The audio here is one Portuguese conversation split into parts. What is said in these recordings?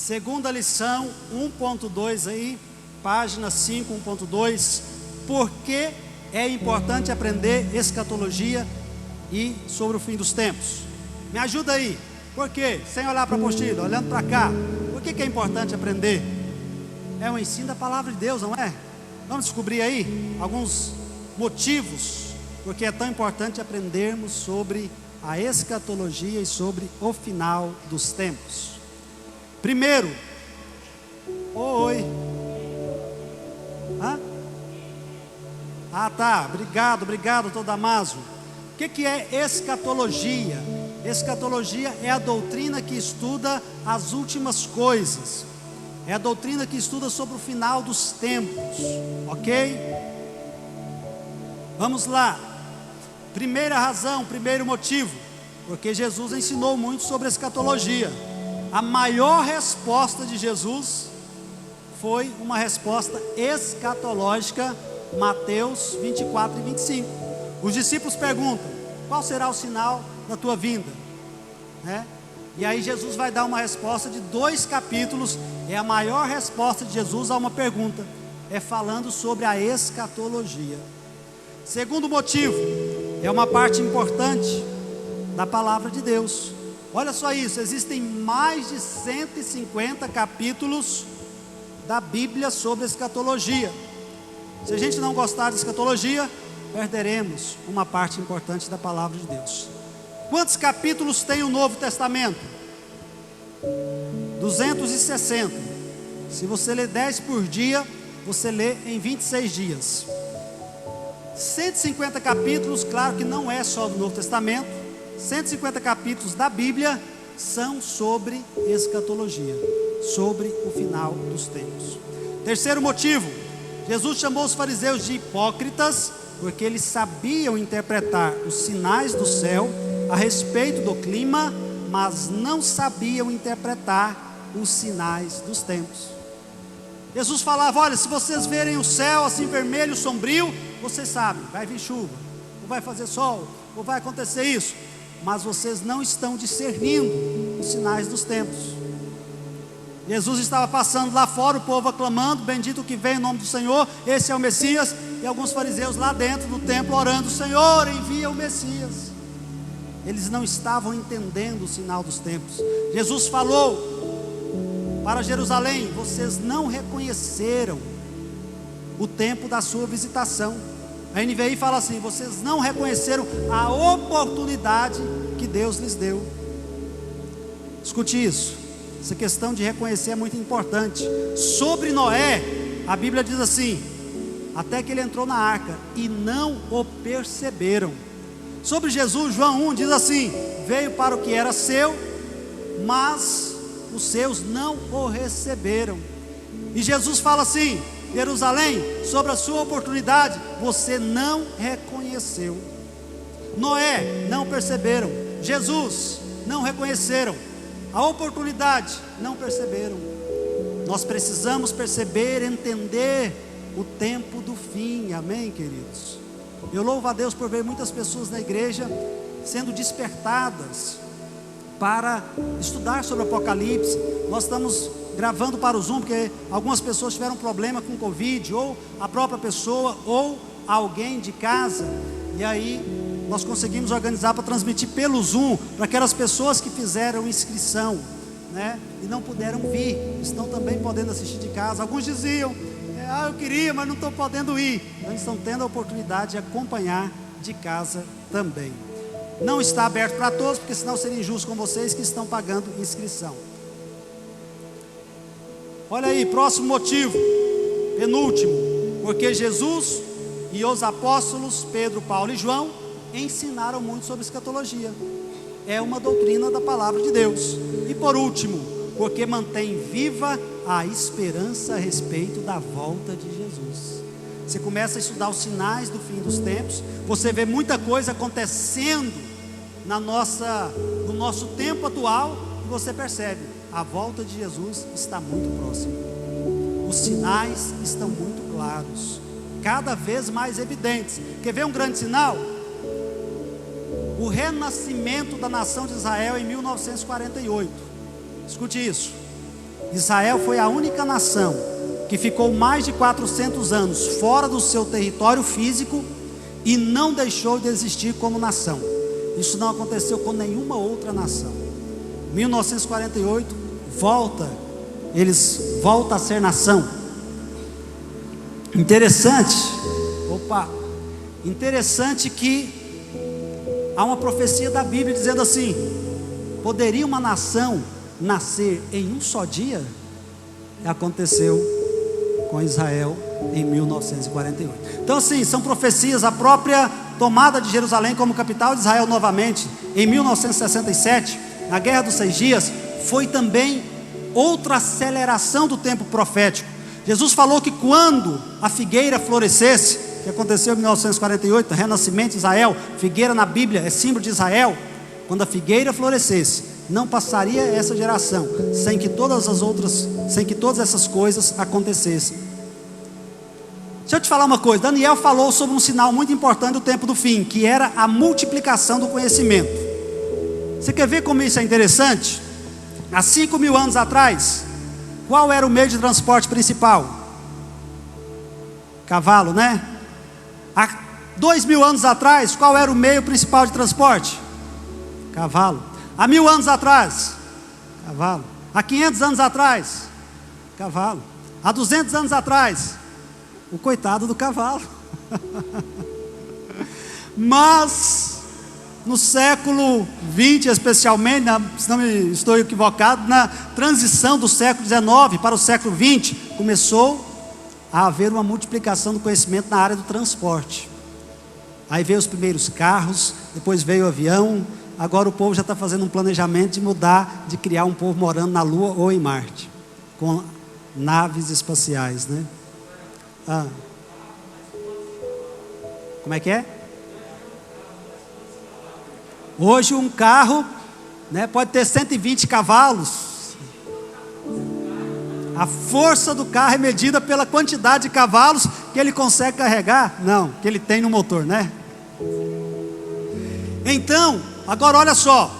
Segunda lição, 1.2 aí, página 5, 1.2. Por que é importante aprender escatologia e sobre o fim dos tempos? Me ajuda aí. Por quê? Sem olhar para a apostila, olhando para cá. Por que é importante aprender? É o ensino da palavra de Deus, não é? Vamos descobrir aí alguns motivos porque é tão importante aprendermos sobre a escatologia e sobre o final dos tempos. Primeiro, oi. Hã? Ah, tá. Obrigado, doutor Damaso. O que é escatologia? Escatologia é a doutrina que estuda as últimas coisas. É a doutrina que estuda sobre o final dos tempos. Ok? Vamos lá. Primeira razão, primeiro motivo. Porque Jesus ensinou muito sobre escatologia. A maior resposta de Jesus foi uma resposta escatológica, Mateus 24 e 25. Os discípulos perguntam: qual será o sinal da tua vinda? E aí Jesus vai dar uma resposta de 2 capítulos. É a maior resposta de Jesus a uma pergunta. É falando sobre a escatologia. Segundo motivo, é uma parte importante da palavra de Deus. Olha só isso, existem mais de 150 capítulos da Bíblia sobre escatologia. Se a gente não gostar de escatologia, perderemos uma parte importante da palavra de Deus. Quantos capítulos tem o Novo Testamento? 260. Se você ler 10 por dia, você lê em 26 dias. 150 capítulos, claro que não é só do Novo Testamento. 150 capítulos da Bíblia são sobre escatologia, sobre o final dos tempos. Terceiro motivo, Jesus chamou os fariseus de hipócritas, porque eles sabiam interpretar os sinais do céu a respeito do clima, mas não sabiam interpretar os sinais dos tempos. Jesus falava: olha, se vocês verem o céu assim vermelho, sombrio, vocês sabem, vai vir chuva, ou vai fazer sol, ou vai acontecer isso. Mas vocês não estão discernindo os sinais dos tempos. Jesus estava passando lá fora, o povo aclamando: bendito que vem em nome do Senhor, esse é o Messias. E alguns fariseus lá dentro do templo orando: Senhor, envia o Messias. Eles não estavam entendendo o sinal dos tempos. Jesus falou para Jerusalém: vocês não reconheceram o tempo da sua visitação. A NVI fala assim: vocês não reconheceram a oportunidade que Deus lhes deu. Escute isso, essa questão de reconhecer é muito importante. Sobre Noé, a Bíblia diz assim: até que ele entrou na arca e não o perceberam. Sobre Jesus, João 1 diz assim: veio para o que era seu, mas os seus não o receberam. E Jesus fala assim: Jerusalém, sobre a sua oportunidade, você não reconheceu. Noé, não perceberam. Jesus, não reconheceram. A oportunidade, não perceberam. Nós precisamos perceber, entender o tempo do fim, amém, queridos? Eu louvo a Deus por ver muitas pessoas na igreja sendo despertadas para estudar sobre o Apocalipse. Nós estamos gravando para o Zoom, porque algumas pessoas tiveram problema com Covid, ou a própria pessoa, ou alguém de casa, e aí nós conseguimos organizar para transmitir pelo Zoom, para aquelas pessoas que fizeram inscrição, e não puderam vir, estão também podendo assistir de casa. Alguns diziam: eu queria, mas não estou podendo ir. Então estão tendo a oportunidade de acompanhar de casa também. Não está aberto para todos, porque senão seria injusto com vocês que estão pagando inscrição. Olha aí, próximo motivo, penúltimo, porque Jesus e os apóstolos Pedro, Paulo e João ensinaram muito sobre escatologia. É uma doutrina da palavra de Deus. E por último, porque mantém viva a esperança a respeito da volta de Jesus. Você começa a estudar os sinais do fim dos tempos, você vê muita coisa acontecendo no nosso tempo atual, e você percebe: a volta de Jesus está muito próxima. Os sinais estão muito claros, cada vez mais evidentes. Quer ver um grande sinal? O renascimento da nação de Israel em 1948. Escute isso. Israel foi a única nação que ficou mais de 400 anos fora do seu território físico e não deixou de existir como nação. Isso não aconteceu com nenhuma outra nação. 1948, eles voltam a ser nação. Interessante que há uma profecia da Bíblia dizendo assim: poderia uma nação nascer em um só dia? Aconteceu com Israel em 1948. Então assim, são profecias. A própria tomada de Jerusalém como capital de Israel novamente em 1967, na Guerra dos 6 Dias, foi também outra aceleração do tempo profético. Jesus falou que quando a figueira florescesse, que aconteceu em 1948, renascimento de Israel, figueira na Bíblia é símbolo de Israel. Quando a figueira florescesse, não passaria essa geração sem que todas essas coisas acontecessem. Deixa eu te falar uma coisa. Daniel falou sobre um sinal muito importante do tempo do fim, que era a multiplicação do conhecimento. Você quer ver como isso é interessante? Há 5.000 anos atrás, qual era o meio de transporte principal? Cavalo, né? Há 2.000 anos atrás, qual era o meio principal de transporte? Cavalo. Há 1.000 anos atrás, cavalo. Há 500 anos atrás, cavalo. Há 200 anos atrás, o coitado do cavalo. Mas no século XX especialmente, se não estou equivocado, na transição do século XIX para o século XX, começou a haver uma multiplicação do conhecimento na área do transporte. Aí veio os primeiros carros, depois veio o avião. Agora o povo já está fazendo um planejamento de mudar, de criar um povo morando na Lua ou em Marte, com naves espaciais, né? Como é que é? Hoje um carro, né, pode ter 120 cavalos. A força do carro é medida pela quantidade de cavalos que ele consegue carregar. Não, que ele tem no motor, né? Então, agora olha só.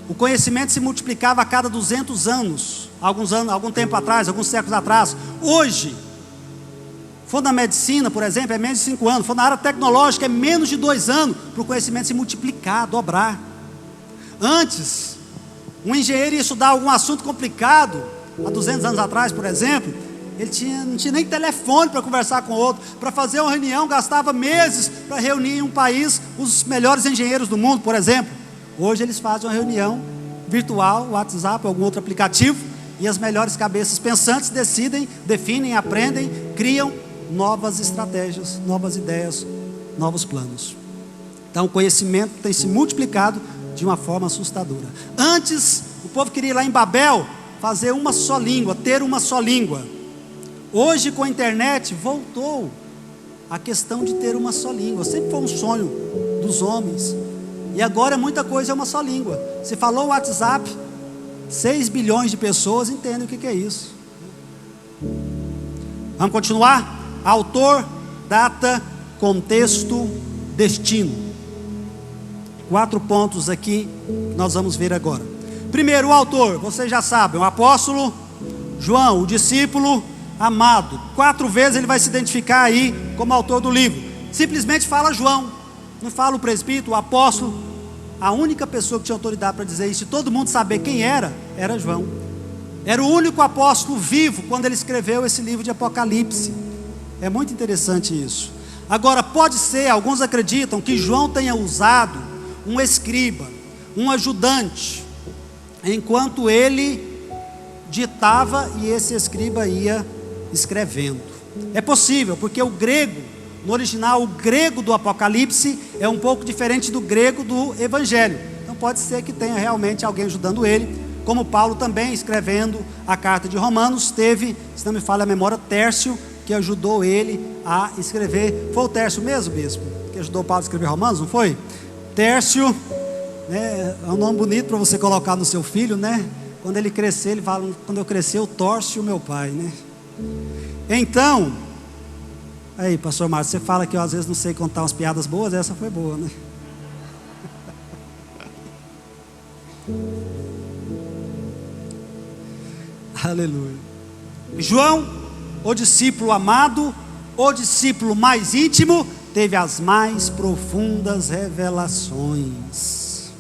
O conhecimento se multiplicava a cada 200 anos. Algum tempo atrás, alguns séculos atrás. Hoje, for na medicina, por exemplo, é menos de 5 anos. For na área tecnológica, é menos de 2 anos para o conhecimento se multiplicar, dobrar. Antes, um engenheiro ia estudar algum assunto complicado, há 200 anos atrás, por exemplo, ele não tinha nem telefone para conversar com o outro. Para fazer uma reunião, gastava meses para reunir em um país os melhores engenheiros do mundo, por exemplo. Hoje eles fazem uma reunião virtual, WhatsApp, algum outro aplicativo, e as melhores cabeças pensantes definem, aprendem, criam novas estratégias, novas ideias, novos planos. Então o conhecimento tem se multiplicado de uma forma assustadora. Antes, o povo queria ir lá em Babel fazer uma só língua, ter uma só língua. Hoje, com a internet, voltou a questão de ter uma só língua. Sempre foi um sonho dos homens, e agora muita coisa é uma só língua. Se falou o WhatsApp, 6 bilhões de pessoas entendem o que é isso. Vamos continuar? Autor, data, contexto, destino. 4 pontos aqui que nós vamos ver agora. Primeiro, o autor, vocês já sabem, o apóstolo João, o discípulo amado. 4 vezes ele vai se identificar aí como autor do livro. Simplesmente fala João, não fala o presbítero, o apóstolo. A única pessoa que tinha autoridade para dizer isso, e todo mundo saber quem era João. Era o único apóstolo vivo quando ele escreveu esse livro de Apocalipse. É muito interessante isso. Agora, pode ser, alguns acreditam que João tenha usado um escriba, um ajudante, enquanto ele ditava e esse escriba ia escrevendo. É possível, porque o grego, no original, o grego do Apocalipse é um pouco diferente do grego do Evangelho. Então pode ser que tenha realmente alguém ajudando ele, como Paulo também, escrevendo a carta de Romanos, teve, se não me falha a memória, Tércio, que ajudou ele a escrever. Foi o Tércio mesmo, bispo, que ajudou Paulo a escrever Romanos, não foi? Tércio, né, é um nome bonito para você colocar no seu filho, né? Quando ele crescer, ele fala, quando eu crescer, eu Tórcio, meu pai, né? Então, aí, pastor Márcio, você fala que eu às vezes não sei contar umas piadas boas, essa foi boa, né? Aleluia. João, o discípulo amado, o discípulo mais íntimo, teve as mais profundas revelações.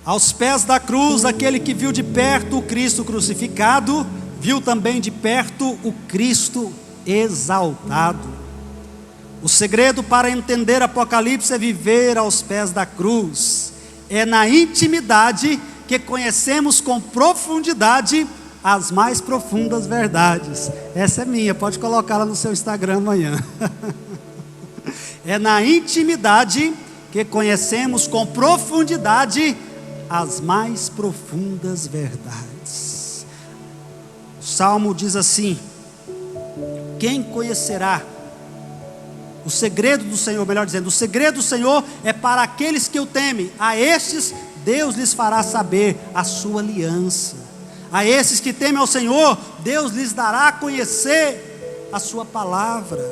Aos pés da cruz, aquele que viu de perto o Cristo crucificado, viu também de perto o Cristo exaltado. O segredo para entender Apocalipse é viver aos pés da cruz. É na intimidade que conhecemos com profundidade as mais profundas verdades. Essa é minha, pode colocá-la no seu Instagram amanhã. É na intimidade que conhecemos com profundidade as mais profundas verdades. O Salmo diz assim: quem conhecerá o segredo do Senhor? Melhor dizendo, o segredo do Senhor é para aqueles que o temem. A estes Deus lhes fará saber a sua aliança. A esses que temem ao Senhor, Deus lhes dará a conhecer a sua palavra.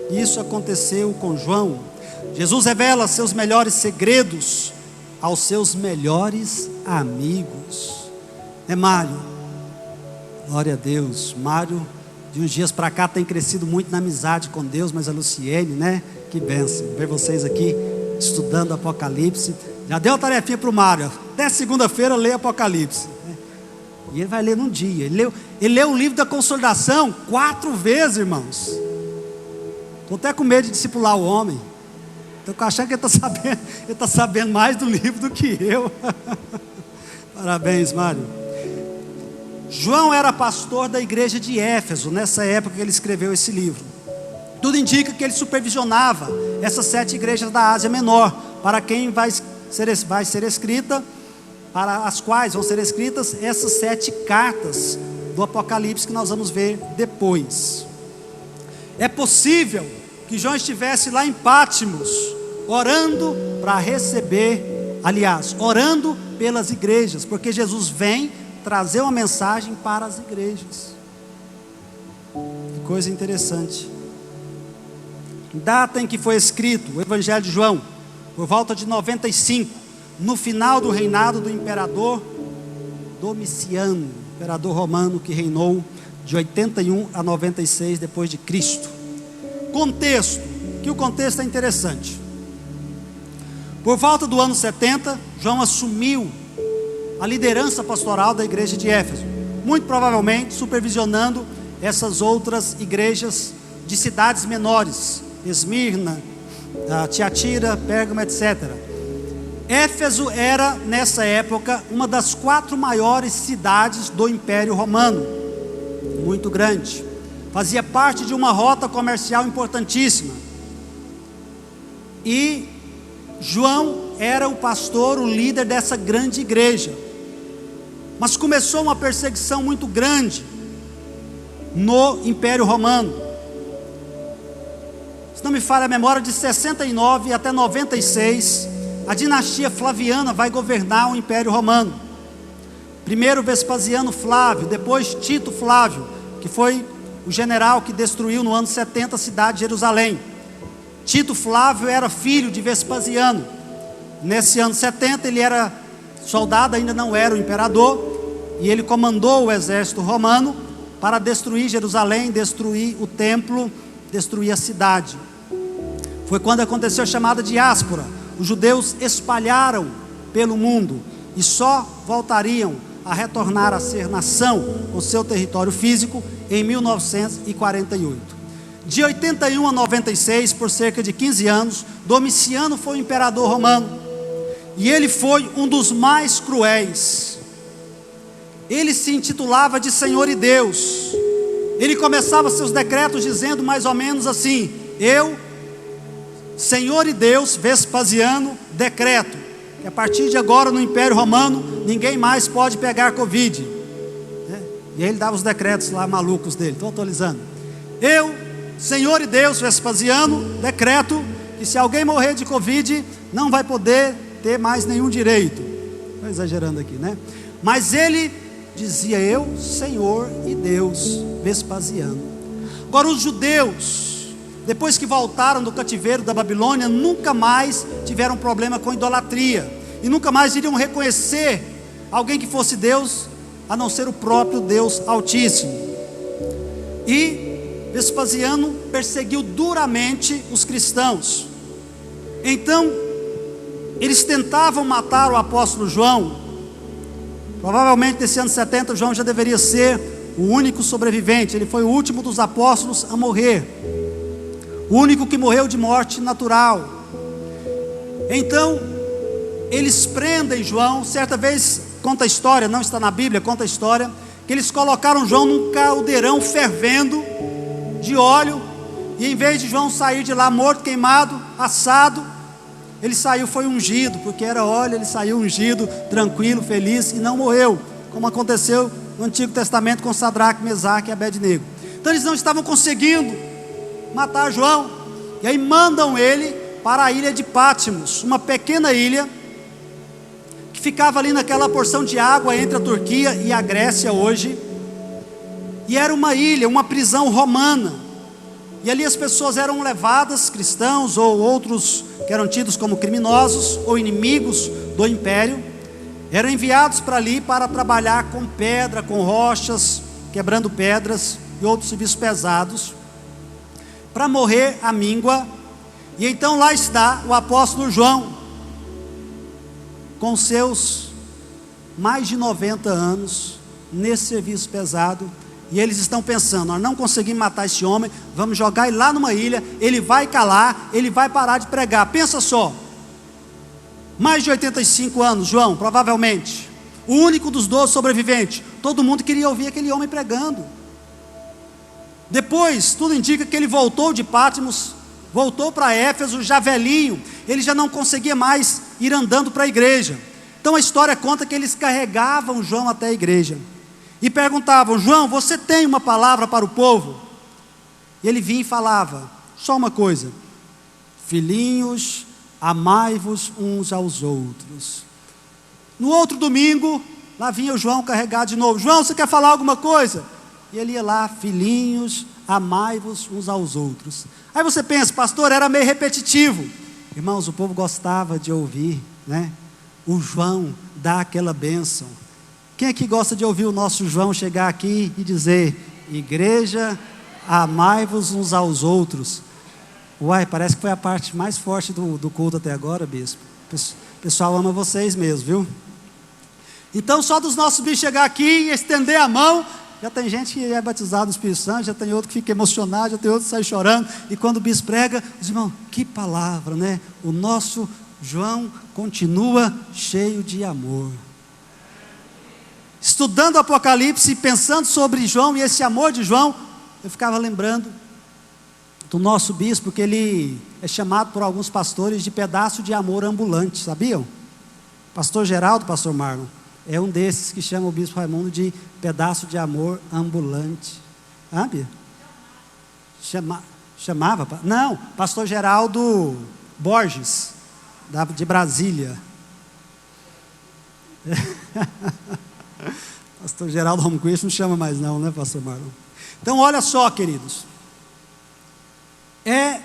Isso aconteceu com João. Jesus revela seus melhores segredos aos seus melhores amigos. Mário? Glória a Deus. Mário, de uns dias para cá, tem crescido muito na amizade com Deus, mas a Luciene, né? Que bênção ver vocês aqui estudando Apocalipse. Já deu uma tarefinha para o Mário, até segunda-feira lê Apocalipse, né? E ele vai ler num dia. Ele leu o livro da consolidação 4 vezes, irmãos. Estou até com medo de discipular o homem. Estou achando que ele está sabendo mais do livro do que eu. Parabéns, Mário. João era pastor da igreja de Éfeso, nessa época que ele escreveu esse livro. Tudo indica que ele supervisionava essas 7 igrejas da Ásia Menor, para quem vai ser escrita, para as quais vão ser escritas essas 7 cartas do Apocalipse que nós vamos ver depois. É possível que João estivesse lá em Pátimos, orando para receber, aliás, orando pelas igrejas, porque Jesus vem trazer uma mensagem para as igrejas. Que coisa interessante. Data em que foi escrito o Evangelho de João, por volta de 95, no final do reinado do imperador Domiciano, imperador romano que reinou de 81 a 96 depois de Cristo. Contexto, que o contexto é interessante. Por volta do ano 70, João assumiu a liderança pastoral da igreja de Éfeso, muito provavelmente supervisionando essas outras igrejas de cidades menores, Esmirna, Tiatira, Pérgamo, etc. Éfeso era, nessa época, uma das 4 maiores cidades do Império Romano, muito grande. Fazia parte de uma rota comercial importantíssima. E João era o pastor, o líder dessa grande igreja. Mas começou uma perseguição muito grande no Império Romano. Se não me falha a memória, de 69 até 96, a dinastia Flaviana vai governar o Império Romano. Primeiro Vespasiano Flávio, depois Tito Flávio, que foi o general que destruiu no ano 70 a cidade de Jerusalém. Tito Flávio era filho de Vespasiano. Nesse ano 70 ele era soldado, ainda não era o imperador, e ele comandou o exército romano para destruir Jerusalém, destruir o templo, destruir a cidade. Foi quando aconteceu a chamada diáspora. Os judeus espalharam pelo mundo e só voltariam a retornar a ser nação com seu território físico em 1948. De 81 a 96, por cerca de 15 anos, Domiciano foi o imperador romano, e ele foi um dos mais cruéis. Ele se intitulava de Senhor e Deus. Ele começava seus decretos dizendo mais ou menos assim: eu, Senhor e Deus, Vespasiano, decreto que a partir de agora no Império Romano ninguém mais pode pegar Covid, né? E aí ele dava os decretos lá malucos dele. Estou atualizando. Eu, Senhor e Deus, Vespasiano, decreto que se alguém morrer de Covid não vai poder ter mais nenhum direito. Estou exagerando aqui, né? Mas ele dizia: eu, Senhor e Deus, Vespasiano. Agora os judeus, depois que voltaram do cativeiro da Babilônia, nunca mais tiveram problema com idolatria, e nunca mais iriam reconhecer alguém que fosse Deus a não ser o próprio Deus Altíssimo. E Vespasiano perseguiu duramente os cristãos. Então, eles tentavam matar o apóstolo João. Provavelmente nesse ano 70, João já deveria ser o único sobrevivente. Ele foi o último dos apóstolos a morrer, o único que morreu de morte natural. Então, eles prendem João. Certa vez, conta a história, não está na Bíblia, conta a história, que eles colocaram João num caldeirão fervendo de óleo, e em vez de João sair de lá morto, queimado, assado, ele saiu, foi ungido, porque era óleo, ele saiu ungido, tranquilo, feliz, e não morreu, como aconteceu no Antigo Testamento com Sadraque, Mesaque e Abednego. Então eles não estavam conseguindo matar João, e aí mandam ele para a ilha de Patmos, uma pequena ilha, que ficava ali naquela porção de água entre a Turquia e a Grécia hoje, e era uma ilha, uma prisão romana, e ali as pessoas eram levadas, cristãos ou outros que eram tidos como criminosos ou inimigos do império, eram enviados para ali para trabalhar com pedra, com rochas, quebrando pedras e outros serviços pesados, para morrer à míngua. E então lá está o apóstolo João, com seus mais de 90 anos, nesse serviço pesado. E eles estão pensando: nós não conseguimos matar esse homem, vamos jogar ele lá numa ilha, ele vai calar, ele vai parar de pregar. Pensa só, mais de 85 anos, João, provavelmente, o único dos 12 sobreviventes. Todo mundo queria ouvir aquele homem pregando. Depois, tudo indica que ele voltou de Patmos, voltou para Éfeso, já velhinho, ele já não conseguia mais ir andando para a igreja. Então a história conta que eles carregavam João até a igreja e perguntavam: João, você tem uma palavra para o povo? E ele vinha e falava só uma coisa: filhinhos, amai-vos uns aos outros. No outro domingo, lá vinha o João carregado de novo: João, você quer falar alguma coisa? E ele ia lá: filhinhos, amai-vos uns aos outros. Aí você pensa: pastor, era meio repetitivo. Irmãos, o povo gostava de ouvir, né? O João dá aquela bênção. Quem é que gosta de ouvir o nosso João chegar aqui e dizer: igreja, amai-vos uns aos outros? Uai, parece que foi a parte mais forte do culto até agora, bispo. O pessoal ama vocês mesmo, viu? Então, só dos nossos bichos chegar aqui e estender a mão, já tem gente que é batizado no Espírito Santo, já tem outro que fica emocionado, já tem outro que sai chorando. E quando o bispo prega, os irmãos, que palavra, né? O nosso João continua cheio de amor. Estudando o Apocalipse, pensando sobre João e esse amor de João, eu ficava lembrando do nosso bispo, que ele é chamado por alguns pastores de pedaço de amor ambulante, sabiam? Pastor Geraldo, pastor Marlon, é um desses que chama o bispo Raimundo de pedaço de amor ambulante. Ah, Bia? Chamava? Não, pastor Geraldo Borges, de Brasília. Pastor Geraldo Holmquist não chama mais não, né, pastor Marlon? Então olha só, queridos, é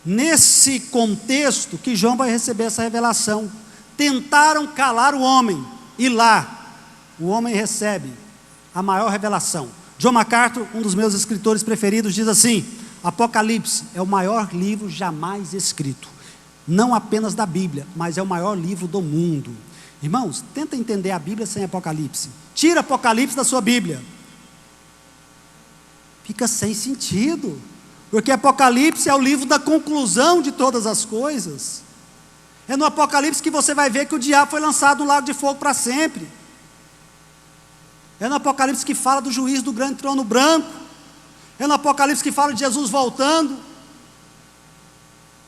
nesse contexto que João vai receber essa revelação. Tentaram calar o homem, e lá o homem recebe a maior revelação. John MacArthur, um dos meus escritores preferidos, diz assim: Apocalipse é o maior livro jamais escrito, não apenas da Bíblia, mas é o maior livro do mundo. Irmãos, tenta entender a Bíblia sem Apocalipse. Tira Apocalipse da sua Bíblia, fica sem sentido, porque Apocalipse é o livro da conclusão de todas as coisas. É no Apocalipse que você vai ver que o diabo foi lançado no lago de fogo para sempre. É no Apocalipse que fala do juízo do grande trono branco. É no Apocalipse que fala de Jesus voltando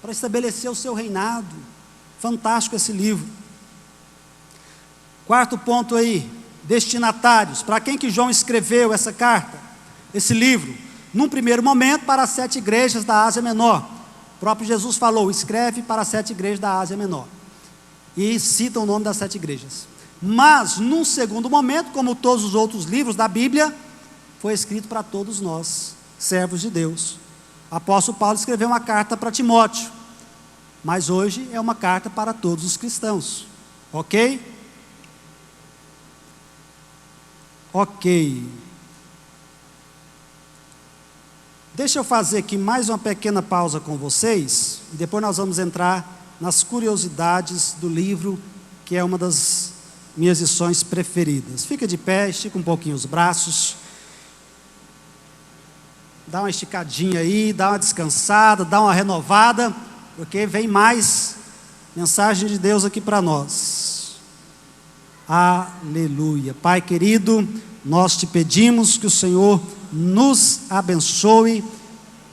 para estabelecer o seu reinado. Fantástico esse livro. Quarto ponto aí, destinatários. Para quem que João escreveu essa carta, esse livro? Num primeiro momento, para as 7 igrejas da Ásia Menor. O próprio Jesus falou: escreve para as 7 igrejas da Ásia Menor. E cita o nome das 7 igrejas. Mas, num segundo momento, como todos os outros livros da Bíblia, foi escrito para todos nós, servos de Deus. O apóstolo Paulo escreveu uma carta para Timóteo, mas hoje é uma carta para todos os cristãos, ok? Ok. Deixa eu fazer aqui mais uma pequena pausa com vocês, e depois nós vamos entrar nas curiosidades do livro, que é uma das minhas lições preferidas. Fica de pé, estica um pouquinho os braços, dá uma esticadinha aí, dá uma descansada, dá uma renovada, porque vem mais mensagem de Deus aqui para nós. Aleluia. Pai querido, nós te pedimos que o Senhor nos abençoe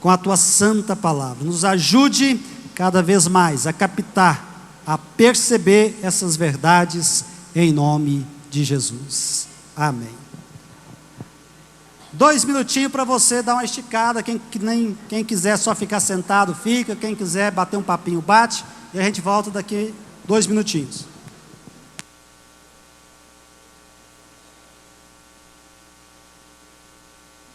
com a tua santa palavra, nos ajude cada vez mais a captar, a perceber essas verdades em nome de Jesus. Amém. 2 minutinhos para você dar uma esticada. Quem quiser só ficar sentado, fica. Quem quiser bater um papinho, bate. E a gente volta daqui 2 minutinhos.